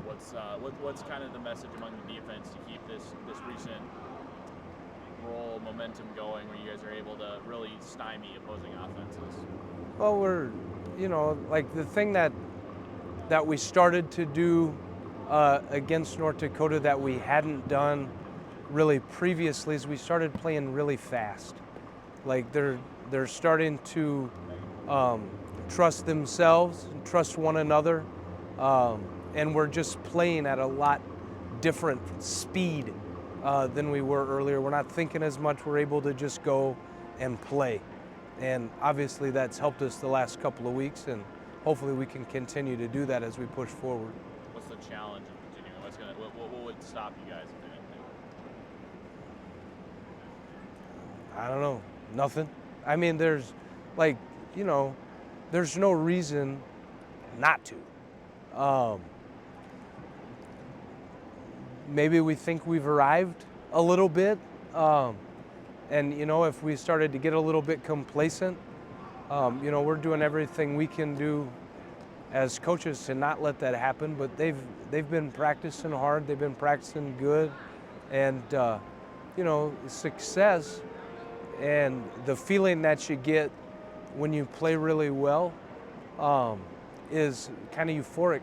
What's kind of the message among the defense to keep this recent roll momentum going, where you guys are able to really stymie opposing offenses? Well, like the thing that we started to do against North Dakota that we hadn't done really previously is we started playing really fast. Like they're starting to trust themselves, trust one another, and we're just playing at a lot different speed than we were earlier. We're not thinking as much. We're able to just go and play, and obviously that's helped us the last couple of weeks, and hopefully we can continue to do that as we push forward. What's the challenge in continuing? What would stop you guys, if anything? I don't know, nothing. I mean, there's like, there's no reason not to. Maybe we think we've arrived a little bit. And, if we started to get a little bit complacent, we're doing everything we can do as coaches to not let that happen. But they've been practicing hard. They've been practicing good. And, success and the feeling that you get when you play really well is kind of euphoric.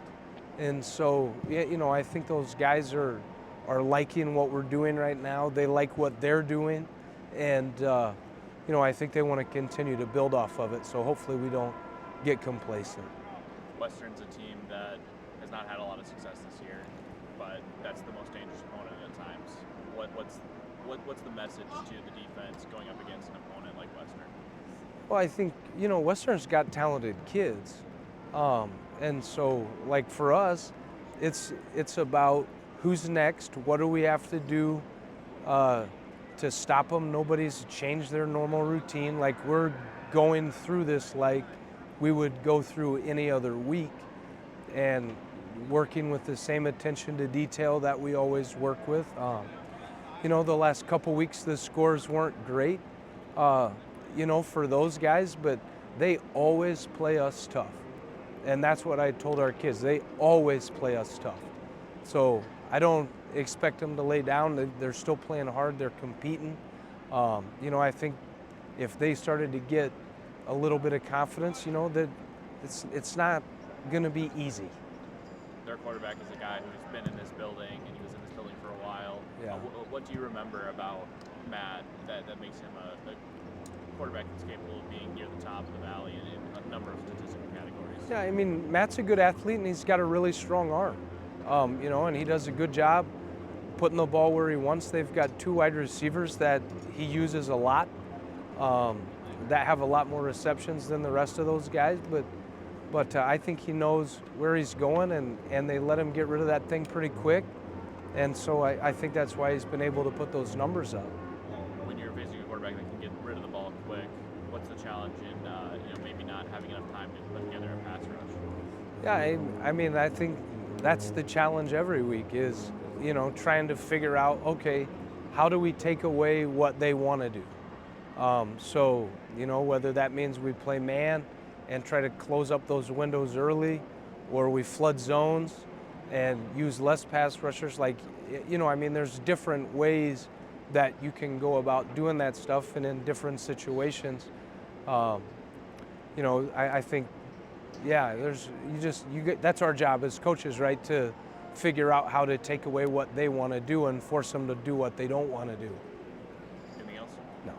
And so, I think those guys are liking what we're doing right now. They like what they're doing. And, I think they want to continue to build off of it. So hopefully we don't get complacent. Western's a team that has not had a lot of success this year, but that's the most dangerous opponent at times. What's the message to the defense going up against an opponent like Western? Well, I think, Western's got talented kids. And so, like for us, it's about who's next, what do we have to do to stop them. Nobody's changed their normal routine. Like we're going through this like we would go through any other week, and working with the same attention to detail that we always work with. The last couple weeks the scores weren't great, for those guys, but they always play us tough. And that's what I told our kids. They always play us tough. So I don't expect them to lay down. They're still playing hard. They're competing. I think if they started to get a little bit of confidence, that it's not going to be easy. Their quarterback is a guy who's been in this building, and he was in this building for a while. Yeah. What do you remember about Matt that makes him a quarterback that's capable of being near the top of the valley in a number of statistical categories? Yeah, I mean, Matt's a good athlete, and he's got a really strong arm. And he does a good job putting the ball where he wants. They've got two wide receivers that he uses a lot, that have a lot more receptions than the rest of those guys. But I think he knows where he's going, and they let him get rid of that thing pretty quick. And so I think that's why he's been able to put those numbers up. When you're facing a quarterback that can get rid of the ball quick, what's the challenge in maybe not having enough time to put together a pass rush? Yeah, I mean, I think that's the challenge every week is, trying to figure out, okay, how do we take away what they want to do? So, whether that means we play man and try to close up those windows early, or we flood zones and use less pass rushers. Like, there's different ways that you can go about doing that stuff, and in different situations. I think, yeah, that's our job as coaches, right? To figure out how to take away what they want to do and force them to do what they don't want to do. Anything else? No.